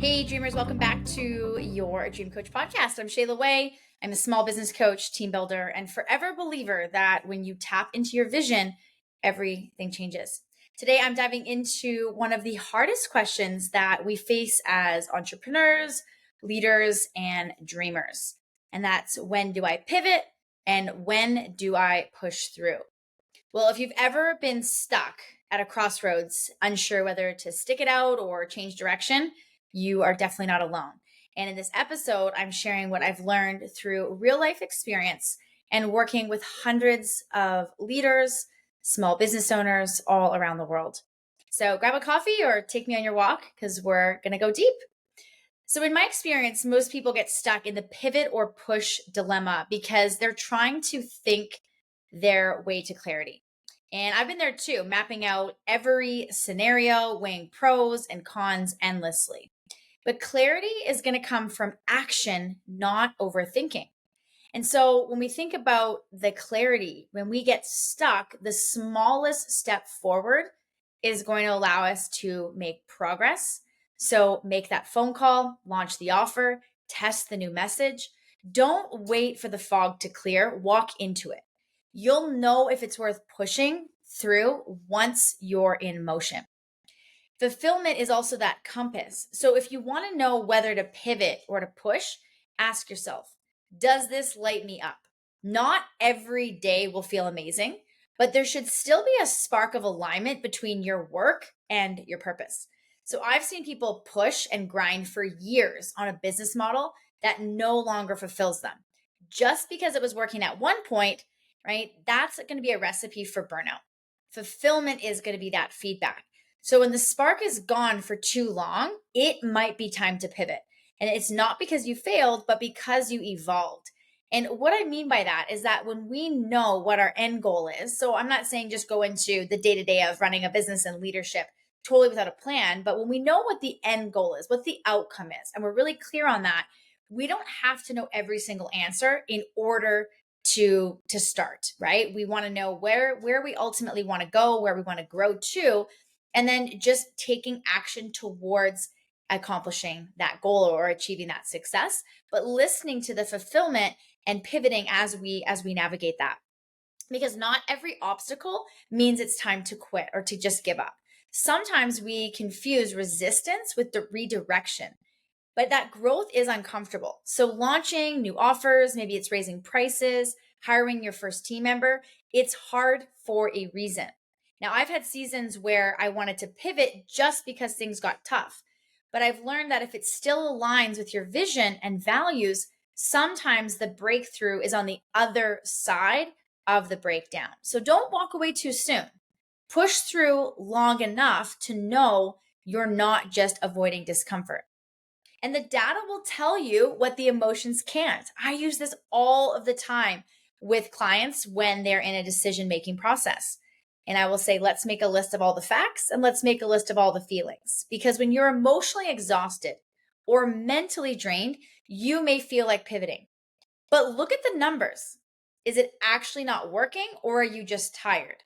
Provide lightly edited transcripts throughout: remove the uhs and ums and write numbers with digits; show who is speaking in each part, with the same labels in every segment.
Speaker 1: Hey, dreamers, welcome back to your Dream Coach podcast. I'm Shayla Wey. I'm a small business coach, team builder, and forever believer that when you tap into your vision, everything changes. Today, I'm diving into one of the hardest questions that we face as entrepreneurs, leaders, and dreamers. And that's, when do I pivot and when do I push through? Well, if you've ever been stuck at a crossroads, unsure whether to stick it out or change direction, you are definitely not alone. And in this episode, I'm sharing what I've learned through real life experience and working with hundreds of leaders, small business owners all around the world. So grab a coffee or take me on your walk because we're going to go deep. So, in my experience, most people get stuck in the pivot or push dilemma because they're trying to think their way to clarity. And I've been there too, mapping out every scenario, weighing pros and cons endlessly. But clarity is going to come from action, not overthinking. And so when we think about the clarity, when we get stuck, the smallest step forward is going to allow us to make progress. So make that phone call, launch the offer, test the new message. Don't wait for the fog to clear, walk into it. You'll know if it's worth pushing through once you're in motion. Fulfillment is also that compass. So if you want to know whether to pivot or to push, ask yourself, does this light me up? Not every day will feel amazing, but there should still be a spark of alignment between your work and your purpose. So I've seen people push and grind for years on a business model that no longer fulfills them. Just because it was working at one point, right? That's going to be a recipe for burnout. Fulfillment is going to be that feedback. So when the spark is gone for too long, it might be time to pivot. And it's not because you failed, but because you evolved. And what I mean by that is that when we know what our end goal is, so I'm not saying just go into the day-to-day of running a business and leadership totally without a plan, but when we know what the end goal is, what the outcome is, and we're really clear on that, we don't have to know every single answer in order to start, right? We want to know where we ultimately want to go, where we want to grow to, and then just taking action towards accomplishing that goal or achieving that success, but listening to the fulfillment and pivoting as we navigate that. Because not every obstacle means it's time to quit or to just give up. Sometimes we confuse resistance with the redirection, but that growth is uncomfortable. So launching new offers, maybe it's raising prices, hiring your first team member, it's hard for a reason. Now, I've had seasons where I wanted to pivot just because things got tough, but I've learned that if it still aligns with your vision and values, sometimes the breakthrough is on the other side of the breakdown. So don't walk away too soon. Push through long enough to know you're not just avoiding discomfort. And the data will tell you what the emotions can't. I use this all of the time with clients when they're in a decision-making process. And I will say, let's make a list of all the facts and let's make a list of all the feelings. Because when you're emotionally exhausted or mentally drained, you may feel like pivoting. But look at the numbers. Is it actually not working, or are you just tired?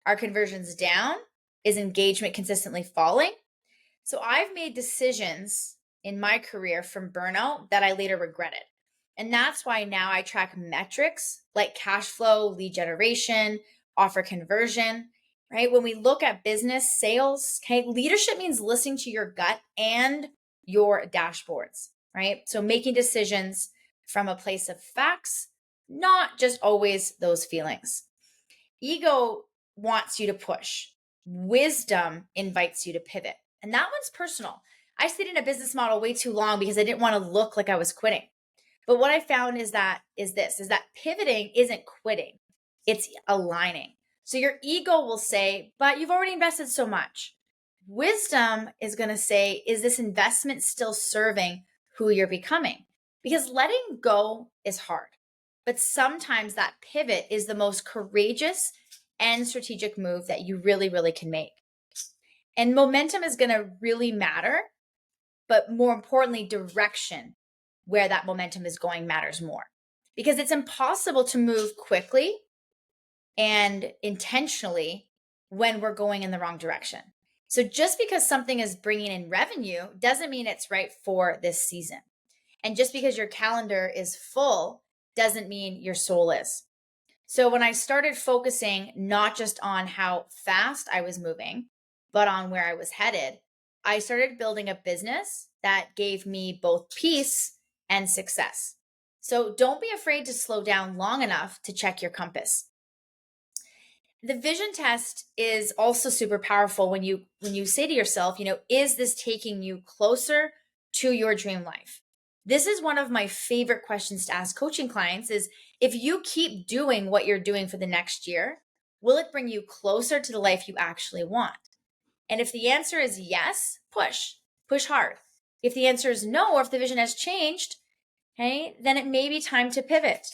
Speaker 1: Are conversions down? Is engagement consistently falling? So I've made decisions in my career from burnout that I later regretted. And that's why now I track metrics like cash flow, lead generation, offer conversion, right? When we look at business sales, okay, leadership means listening to your gut and your dashboards, right? So making decisions from a place of facts, not just always those feelings. Ego wants you to push. Wisdom invites you to pivot. And that one's personal. I stayed in a business model way too long because I didn't want to look like I was quitting. But what I found is that pivoting isn't quitting. It's aligning. So your ego will say, but you've already invested so much. Wisdom is going to say, is this investment still serving who you're becoming? Because letting go is hard. But sometimes that pivot is the most courageous and strategic move that you really, really can make. And momentum is going to really matter, but more importantly, direction, where that momentum is going, matters more. Because it's impossible to move quickly and intentionally when we're going in the wrong direction. So just because something is bringing in revenue doesn't mean it's right for this season. And just because your calendar is full doesn't mean your soul is. So when I started focusing not just on how fast I was moving, but on where I was headed, I started building a business that gave me both peace and success. So don't be afraid to slow down long enough to check your compass. The vision test is also super powerful when you say to yourself, is this taking you closer to your dream life? This is one of my favorite questions to ask coaching clients is, if you keep doing what you're doing for the next year, will it bring you closer to the life you actually want? And if the answer is yes, push hard. If the answer is no, or if the vision has changed, hey, then it may be time to pivot.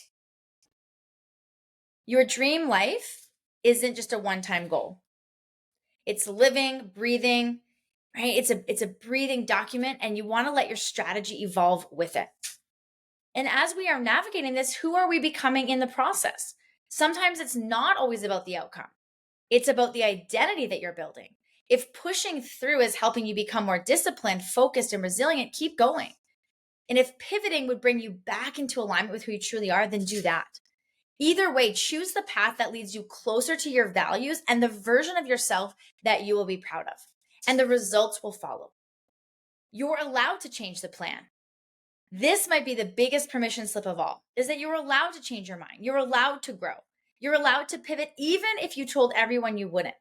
Speaker 1: Your dream life isn't just a one-time goal. It's living, breathing, right? It's a breathing document, and you want to let your strategy evolve with it. And as we are navigating this, who are we becoming in the process? Sometimes it's not always about the outcome. It's about the identity that you're building. If pushing through is helping you become more disciplined, focused, and resilient, keep going. And if pivoting would bring you back into alignment with who you truly are, then do that. Either way, choose the path that leads you closer to your values and the version of yourself that you will be proud of, and the results will follow. You're allowed to change the plan. This might be the biggest permission slip of all, is that you're allowed to change your mind. You're allowed to grow. You're allowed to pivot, even if you told everyone you wouldn't.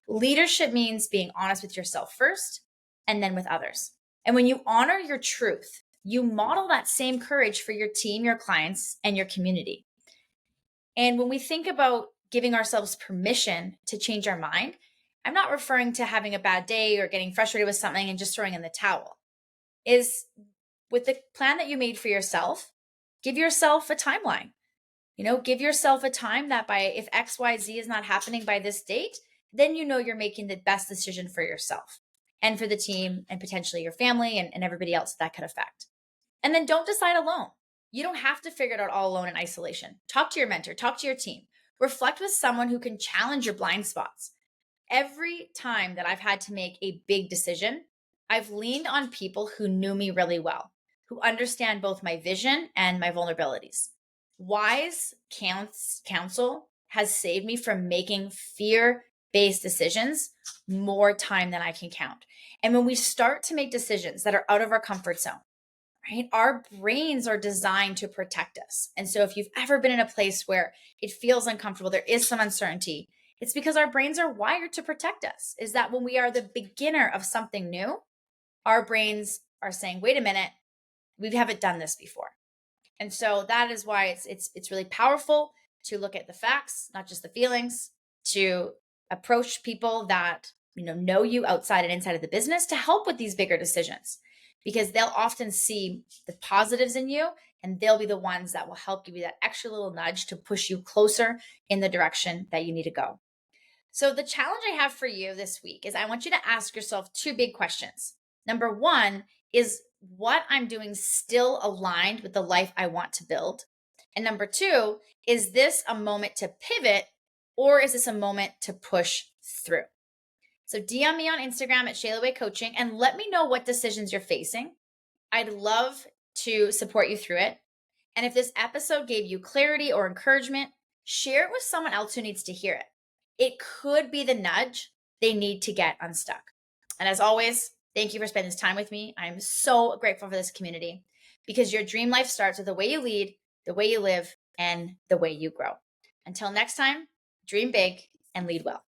Speaker 1: Leadership means being honest with yourself first and then with others. And when you honor your truth, you model that same courage for your team, your clients, and your community. And when we think about giving ourselves permission to change our mind, I'm not referring to having a bad day or getting frustrated with something and just throwing in the towel. Is with the plan that you made for yourself, give yourself a timeline. Give yourself a time that by if XYZ is not happening by this date, then you're making the best decision for yourself and for the team and potentially your family and everybody else that could affect. And then don't decide alone. You don't have to figure it out all alone in isolation. Talk to your mentor, talk to your team, reflect with someone who can challenge your blind spots. Every time that I've had to make a big decision, I've leaned on people who knew me really well, who understand both my vision and my vulnerabilities. Wise counsel has saved me from making fear-based decisions more time than I can count. And when we start to make decisions that are out of our comfort zone, right? Our brains are designed to protect us. And so if you've ever been in a place where it feels uncomfortable, there is some uncertainty, it's because our brains are wired to protect us. Is that when we are the beginner of something new, our brains are saying, wait a minute, we haven't done this before. And so that is why it's really powerful to look at the facts, not just the feelings, to approach people that know you outside and inside of the business to help with these bigger decisions, because they'll often see the positives in you, and they'll be the ones that will help give you that extra little nudge to push you closer in the direction that you need to go. So the challenge I have for you this week is I want you to ask yourself two big questions. Number one is, what I'm doing still aligned with the life I want to build? And number two, is this a moment to pivot, or is this a moment to push through? So DM me on Instagram at Shayla Wey Coaching and let me know what decisions you're facing. I'd love to support you through it. And if this episode gave you clarity or encouragement, share it with someone else who needs to hear it. It could be the nudge they need to get unstuck. And as always, thank you for spending this time with me. I'm so grateful for this community, because your dream life starts with the way you lead, the way you live, and the way you grow. Until next time, dream big and lead well.